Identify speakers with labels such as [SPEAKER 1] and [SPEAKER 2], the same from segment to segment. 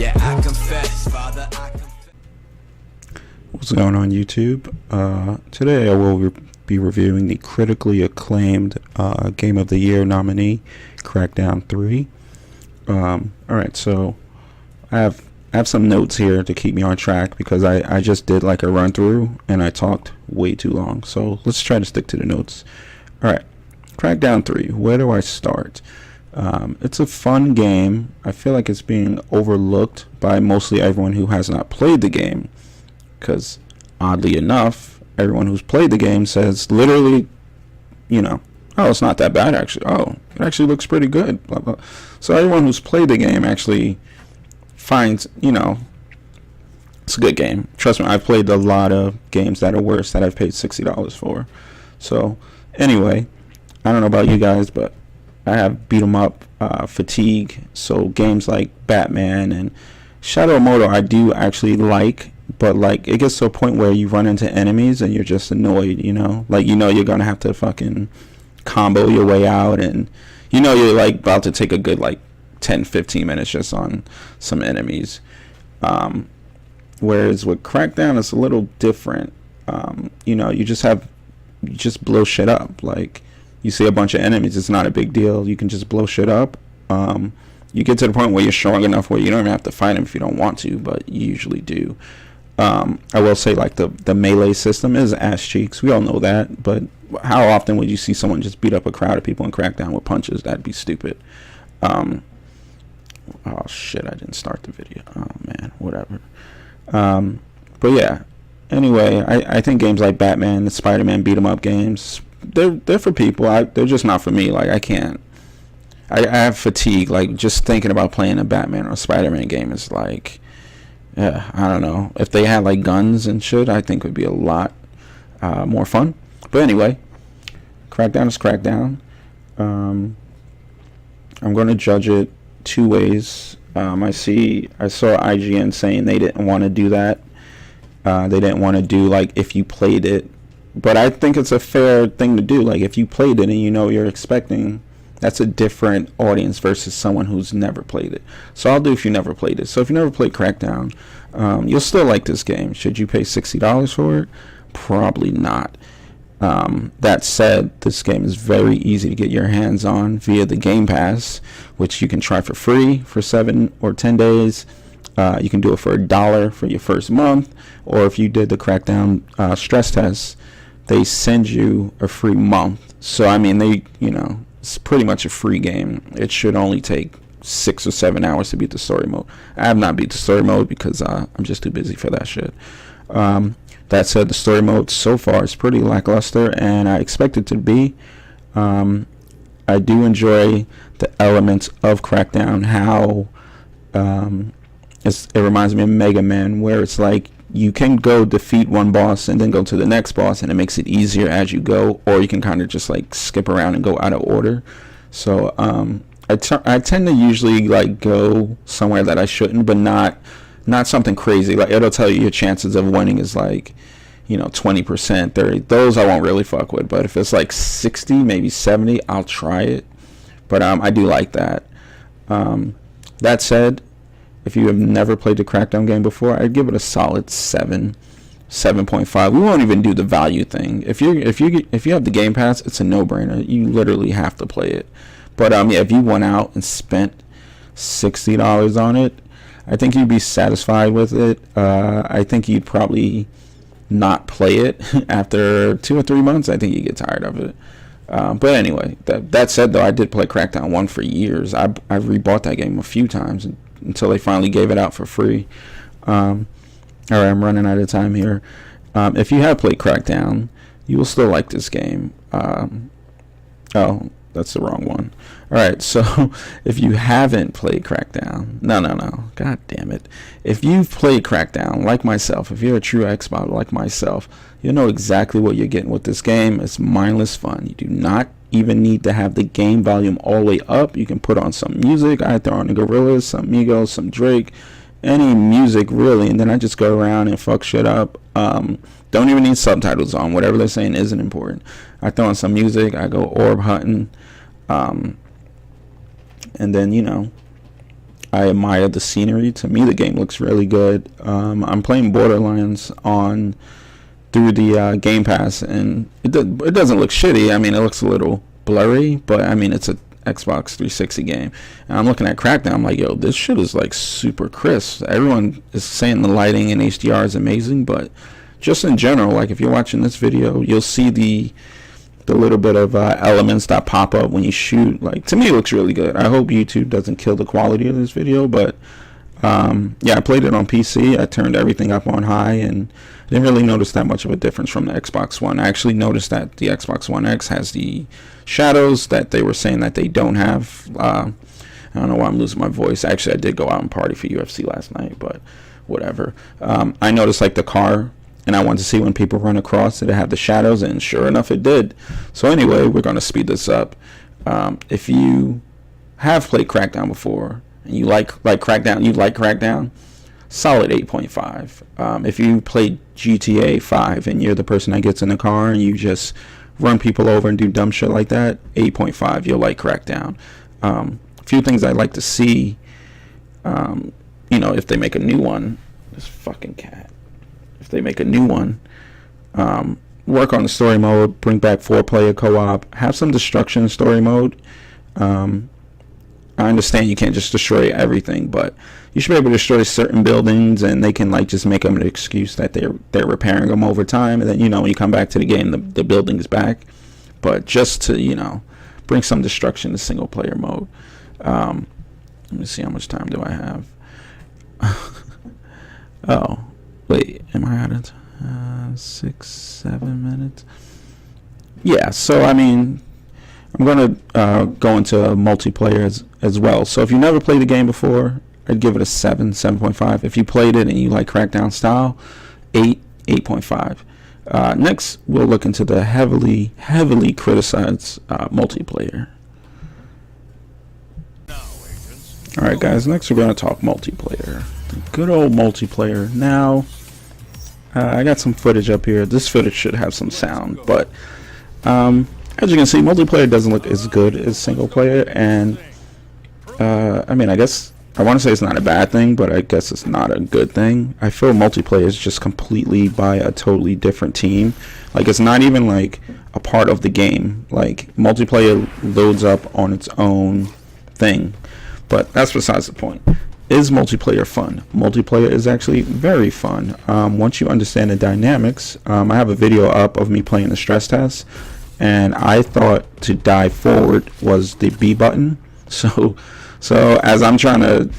[SPEAKER 1] Yeah, I confess, Father, I confess.
[SPEAKER 2] What's going on, YouTube? Today I will be reviewing the critically acclaimed Game of the Year nominee, Crackdown 3. Alright, so I have some notes here to keep me on track because I just did like a run through and I talked way too long. So let's try to stick to the notes. Alright, Crackdown 3, where do I start? It's a fun game. I feel like it's being overlooked by mostly everyone who has not played the game, because oddly enough, everyone who's played the game says literally, oh, it's not that bad actually. Oh, it actually looks pretty good. Blah, blah. So everyone who's played the game actually finds, it's a good game. Trust me, I've played a lot of games that are worse that I've paid $60 for. So anyway, I don't know about you guys, but I have beat 'em up fatigue. So games like Batman and Shadow of Mordor I do actually like, but like it gets to a point where you run into enemies and you're just annoyed, like you're gonna have to fucking combo your way out, and you're like about to take a good like 10-15 minutes just on some enemies. Whereas with Crackdown it's a little different. You just blow shit up. Like you see a bunch of enemies, it's not a big deal. You can just blow shit up. You get to the point where you're strong enough where you don't even have to fight them if you don't want to, but you usually do. I will say like the melee system is ass cheeks. We all know that, but how often would you see someone just beat up a crowd of people and Crackdown with punches? That'd be stupid. Oh shit, I didn't start the video. Oh man, whatever. But yeah, anyway, I think games like Batman, the Spider-Man beat 'em up games, they're for people. They're just not for me. Like I can't. I have fatigue. Like just thinking about playing a Batman or a Spider-Man game is like, yeah, I don't know. If they had like guns and shit, I think it would be a lot more fun. But anyway, Crackdown is Crackdown. I'm going to judge it two ways. I saw IGN saying they didn't want to do that. They didn't want to do like if you played it. But I think it's a fair thing to do. Like if you played it and you're expecting, that's a different audience versus someone who's never played it. So I'll do if you never played it. So if you never played Crackdown, you'll still like this game. Should you pay $60 for it? Probably not. That said, this game is very easy to get your hands on via the Game Pass, which you can try for free for 7 or 10 days. You can do it for $1 for your first month, or if you did the Crackdown stress test, they send you a free month. So I mean, it's pretty much a free game. It should only take 6 or 7 hours to beat the story mode. I have not beat the story mode because I'm just too busy for that shit. That said, the story mode so far is pretty lackluster, and I expect it to be. I do enjoy the elements of Crackdown, how it reminds me of Mega Man, where it's like you can go defeat one boss and then go to the next boss, and it makes it easier as you go, or you can kind of just like skip around and go out of order. So I tend to usually like go somewhere that I shouldn't, but not something crazy. Like it'll tell you your chances of winning is like 20%, 30. Those I won't really fuck with. But if it's like 60, maybe 70, I'll try it. But I do like that. That said, if you have never played the Crackdown game before, I'd give it a solid 7.5. We won't even do the value thing. If you have the Game Pass, it's a no-brainer. You literally have to play it. But yeah, if you went out and spent $60 on it, I think you'd be satisfied with it. I think you'd probably not play it after 2 or 3 months. I think you get tired of it. But anyway, that said, though, I did play Crackdown 1 for years. I rebought that game a few times until they finally gave it out for free. All right, I'm running out of time here. If you have played Crackdown, you will still like this game. Oh, that's the wrong one. Alright, so if you haven't played Crackdown, no, god damn it. If you've played Crackdown, like myself, if you're a true Xbox like myself, you'll know exactly what you're getting with this game. It's mindless fun. You do not even need to have the game volume all the way up. You can put on some music. I throw on the Gorillaz, some Migos, some Drake, any music really, and then I just go around and fuck shit up. Don't even need subtitles on. Whatever they're saying isn't important. I throw on some music. I go orb hunting. And then, I admire the scenery. To me, the game looks really good. I'm playing Borderlands on through the Game Pass, and it doesn't look shitty. I mean, it looks a little blurry, but I mean, it's a Xbox 360 game. And I'm looking at Crackdown. I'm like, yo, this shit is like super crisp. Everyone is saying the lighting in HDR is amazing, but just in general, like if you're watching this video, you'll see the little bit of elements that pop up when you shoot. Like, to me, it looks really good. I hope YouTube doesn't kill the quality of this video, but yeah, I played it on PC. I turned everything up on high and didn't really notice that much of a difference from the Xbox One. I actually noticed that the Xbox One X has the shadows that they were saying that they don't have. I don't know why I'm losing my voice. Actually, I did go out and party for UFC last night, but whatever. I noticed like the car, and I wanted to see when people run across it have the shadows, and sure enough, it did. So anyway, we're going to speed this up. If you have played Crackdown before and you like Crackdown, solid 8.5. If you played GTA 5 and you're the person that gets in the car and you just run people over and do dumb shit like that, 8.5. You'll like Crackdown. A few things I'd like to see, if they make a new one. This fucking cat. If they make a new one, work on the story mode, bring back 4-player co-op, have some destruction story mode. I understand you can't just destroy everything, but you should be able to destroy certain buildings, and they can like just make them an excuse that they're repairing them over time, and then when you come back to the game, the building's back. But just to bring some destruction to single player mode. Let me see, how much time do I have? Oh, wait, am I at it? 6-7 minutes. Yeah, so I mean, I'm gonna go into multiplayer as well. So if you never played the game before, I'd give it a 7.5. If you played it and you like Crackdown style, 8.5. Next, we'll look into the heavily criticized multiplayer. Alright guys, next we're going to talk multiplayer. Good old multiplayer. Now, I got some footage up here. This footage should have some sound, but as you can see, multiplayer doesn't look as good as single player, and I mean, I guess I want to say it's not a bad thing, but I guess it's not a good thing. I feel multiplayer is just completely by a totally different team. Like, it's not even like a part of the game. Like, multiplayer loads up on its own thing, but that's besides the point. Is multiplayer fun? Multiplayer is actually very fun. Once you understand the dynamics, I have a video up of me playing the stress test, and I thought to dive forward was the B button. So as I'm trying to,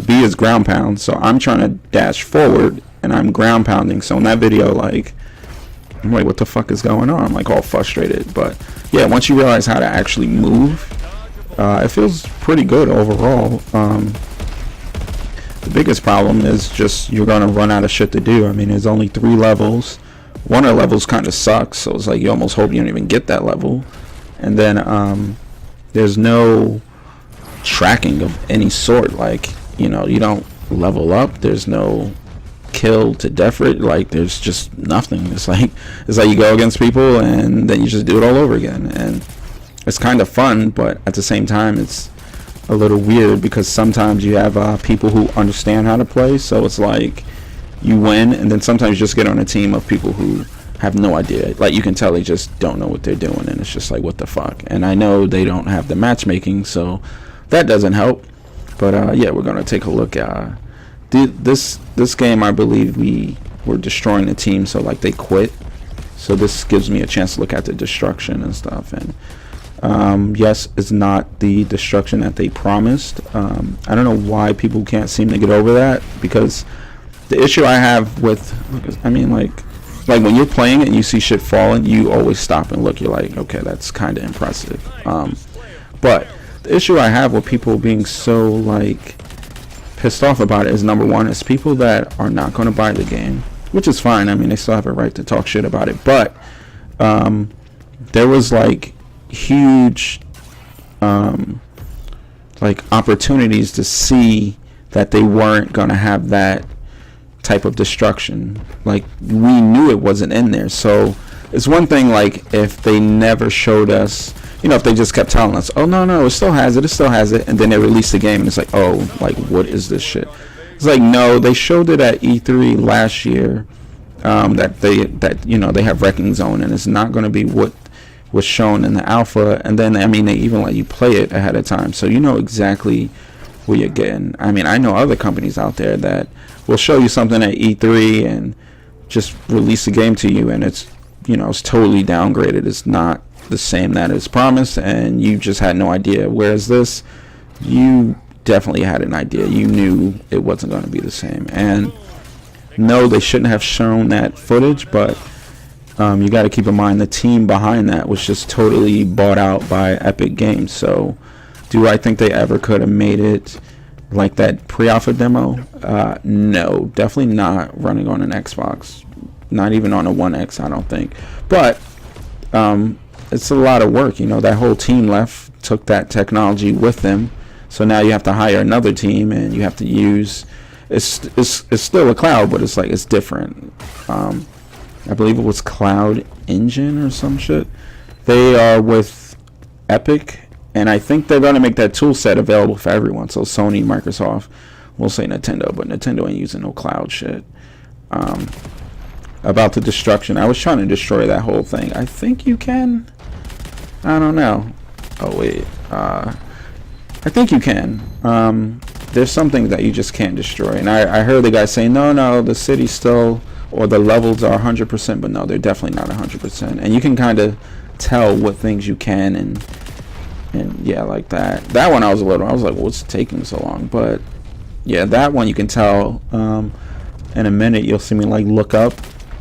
[SPEAKER 2] B is ground pound, so I'm trying to dash forward, and I'm ground pounding. So in that video, like, I'm like, what the fuck is going on? I'm like all frustrated. But yeah, once you realize how to actually move, it feels pretty good overall. The biggest problem is just you're gonna run out of shit to do. I mean, there's only 3 levels. One of the levels kind of sucks, so it's like you almost hope you don't even get that level. And then there's no tracking of any sort. Like, you don't level up. There's no kill to death rate. Like, there's just nothing. It's like you go against people and then you just do it all over again. And it's kind of fun, but at the same time, it's a little weird because sometimes you have people who understand how to play, so it's like you win, and then sometimes you just get on a team of people who have no idea. Like, you can tell they just don't know what they're doing, and it's just like, what the fuck. And I know they don't have the matchmaking, so that doesn't help. But yeah, we're gonna take a look at this game. I believe we were destroying the team, so like they quit. So this gives me a chance to look at the destruction and stuff. And yes, it's not the destruction that they promised. I don't know why people can't seem to get over that, because the issue I have with, I mean, like when you're playing it and you see shit falling, you always stop and look. You're like, okay, that's kind of impressive. But the issue I have with people being so like pissed off about it is, number one, is people that are not going to buy the game, which is fine. I mean, they still have a right to talk shit about it, but there was like huge like opportunities to see that they weren't gonna have that type of destruction. Like, we knew it wasn't in there. So it's one thing like if they never showed us, if they just kept telling us, oh no, it still has it, and then they release the game and it's like, oh, like what is this shit? It's like, no, they showed it at E3 last year, that they have Wrecking Zone, and it's not going to be what was shown in the alpha. And then they even let you play it ahead of time, so you know exactly what you're getting. I know other companies out there that will show you something at E3 and just release the game to you, and it's it's totally downgraded. It's not the same that is promised, and you just had no idea. Whereas this, you definitely had an idea. You knew it wasn't going to be the same. And no, they shouldn't have shown that footage, but you got to keep in mind the team behind that was just totally bought out by Epic Games. So do I think they ever could have made it like that pre-alpha demo? No, definitely not running on an Xbox, not even on a One X, I don't think. But it's a lot of work. That whole team left, took that technology with them. So now you have to hire another team, and you have to use. It's still a cloud, but it's different. I believe it was Cloud Engine or some shit. They are with Epic, and I think they're gonna make that tool set available for everyone. So Sony, Microsoft, we'll say Nintendo, but Nintendo ain't using no cloud shit. About the destruction, I was trying to destroy that whole thing. I think you can. I don't know. Oh wait. I think you can. There's some things that you just can't destroy. And I heard the guy say, no, the city's still, or the levels are 100%, but no, they're definitely not 100%. And you can kind of tell what things you can, and yeah, like that. That one I was like, well, what's taking so long? But yeah, that one you can tell. In a minute, you'll see me like look up.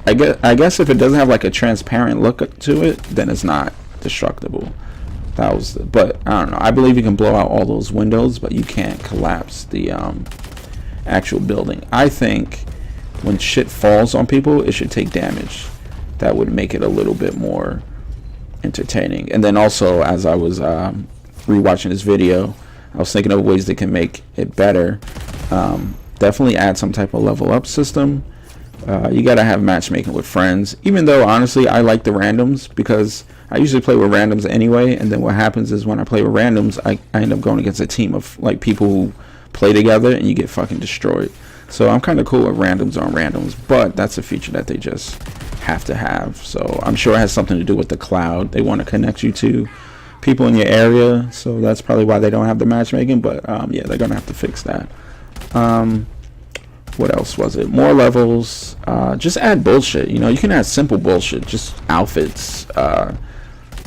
[SPEAKER 2] I guess if it doesn't have like a transparent look to it, then it's not destructible. But I don't know. I believe you can blow out all those windows, but you can't collapse the actual building. I think when shit falls on people, it should take damage. That would make it a little bit more entertaining. And then also, as I was rewatching this video, I was thinking of ways they can make it better. Definitely add some type of level up system. You gotta have matchmaking with friends, even though honestly I like the randoms, because I usually play with randoms anyway, and then what happens is when I play with randoms, I end up going against a team of like people who play together, and you get fucking destroyed. So I'm kind of cool with randoms on randoms, but that's a feature that they just have to have. So I'm sure it has something to do with the cloud. They want to connect you to people in your area, so that's probably why they don't have the matchmaking. But yeah, they're gonna have to fix that. What else was it? More levels. Just add bullshit. You can add simple bullshit, just outfits.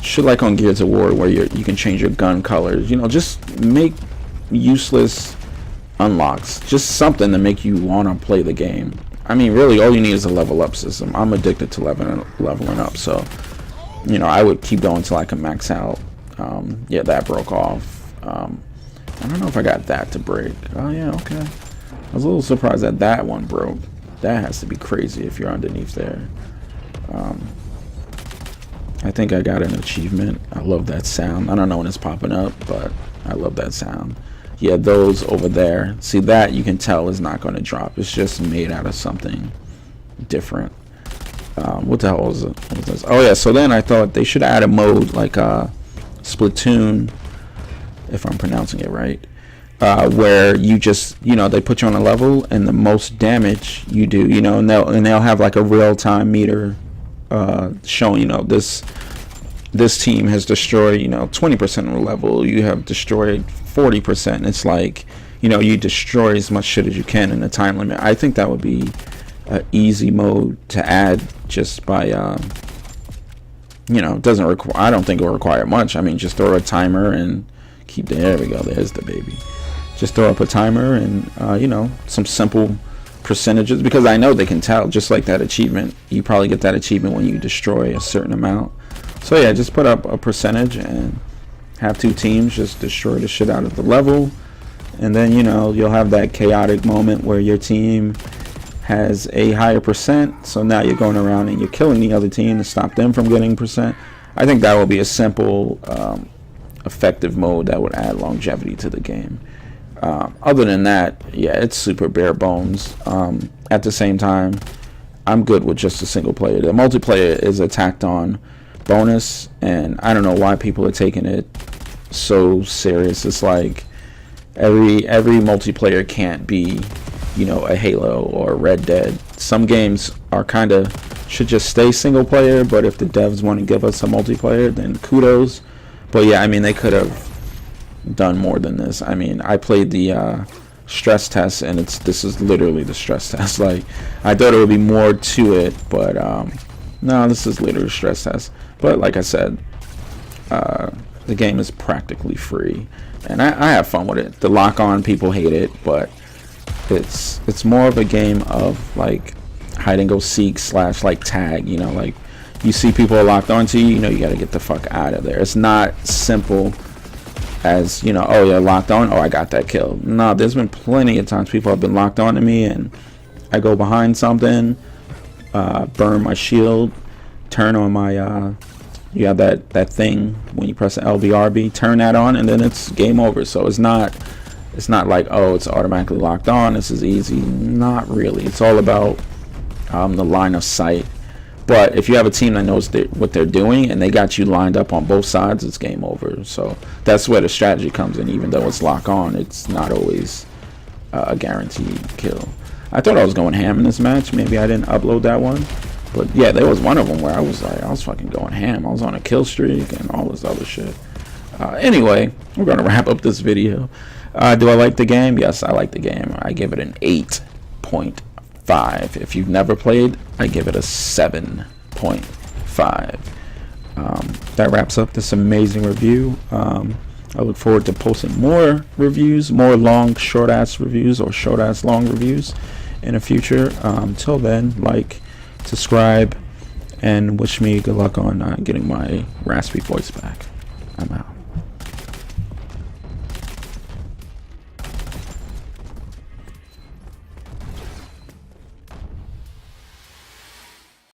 [SPEAKER 2] Shit like on Gears of War, where you can change your gun colors. Just make useless unlocks. Just something to make you want to play the game. Really, all you need is a level up system. I'm addicted to leveling up, so I would keep going till I can max out. Yeah, that broke off. I don't know if I got that to break. Oh yeah, okay. I was a little surprised that one broke. That has to be crazy if you're underneath there. I think I got an achievement. I love that sound. I don't know when it's popping up, but I love that sound. Yeah, those over there. See, that you can tell is not going to drop. It's just made out of something different. What the hell was it? What was this? Oh yeah, so then I thought they should add a mode like Splatoon, if I'm pronouncing it right. Where you just, they put you on a level, and the most damage you do, and they'll have like a real-time meter showing, this team has destroyed, 20% of the level, you have destroyed 40%. It's like, you destroy as much shit as you can in a time limit. I think that would be an easy mode to add just by, it doesn't require, I don't think it'll require much. Just throw a timer and keep there we go, there's the baby. Just throw up a timer and, some simple percentages, because I know they can tell, just like that achievement. You probably get that achievement when you destroy a certain amount. So yeah, just put up a percentage and have two teams just destroy the shit out of the level. And then, you'll have that chaotic moment where your team has a higher percent. So now you're going around and you're killing the other team to stop them from getting percent. I think that will be a simple, effective mode that would add longevity to the game. Other than that, yeah, it's super bare bones. At the same time, I'm good with just a single player. The multiplayer is a tacked on bonus, and I don't know why people are taking it so serious. It's like every multiplayer can't be, you know, a Halo or Red Dead. Some games are kind of should just stay single player, but if the devs want to give us a multiplayer, then kudos. But yeah, I mean, they could have done more than this. I mean, I played the stress test, and this is literally the stress test. Like, I thought it would be more to it, but no, this is literally a stress test. But like I said, the game is practically free, and I have fun with it. The lock-on, people hate it, but it's more of a game of like hide and go seek / like tag. You know, like you see people are locked onto you, you know, you got to get the fuck out of there. It's not simple as, you know, oh, you're locked on, oh, I got that kill. No, there's been plenty of times people have been locked on to me, and I go behind something, burn my shield, turn on my you have that thing when you press the LBRB, turn that on, and then it's game over. So it's not like, oh, it's automatically locked on, this is easy. Not really. It's all about the line of sight. But if you have a team that knows what they're doing and they got you lined up on both sides, it's game over. So that's where the strategy comes in. Even though it's lock on, it's not always a guaranteed kill. I thought I was going ham in this match. Maybe I didn't upload that one, but yeah, there was one of them where I was fucking going ham. I was on a kill streak and all this other shit. Anyway, we're gonna wrap up this video. Do I like the game? Yes, I like the game. I give it an 8.5. If you've never played, I give it a 7.5. That wraps up this amazing review. I look forward to posting more reviews, more long short ass reviews or short ass long reviews in the future. Till then, like, subscribe, and wish me good luck on getting my raspy voice back. I'm out.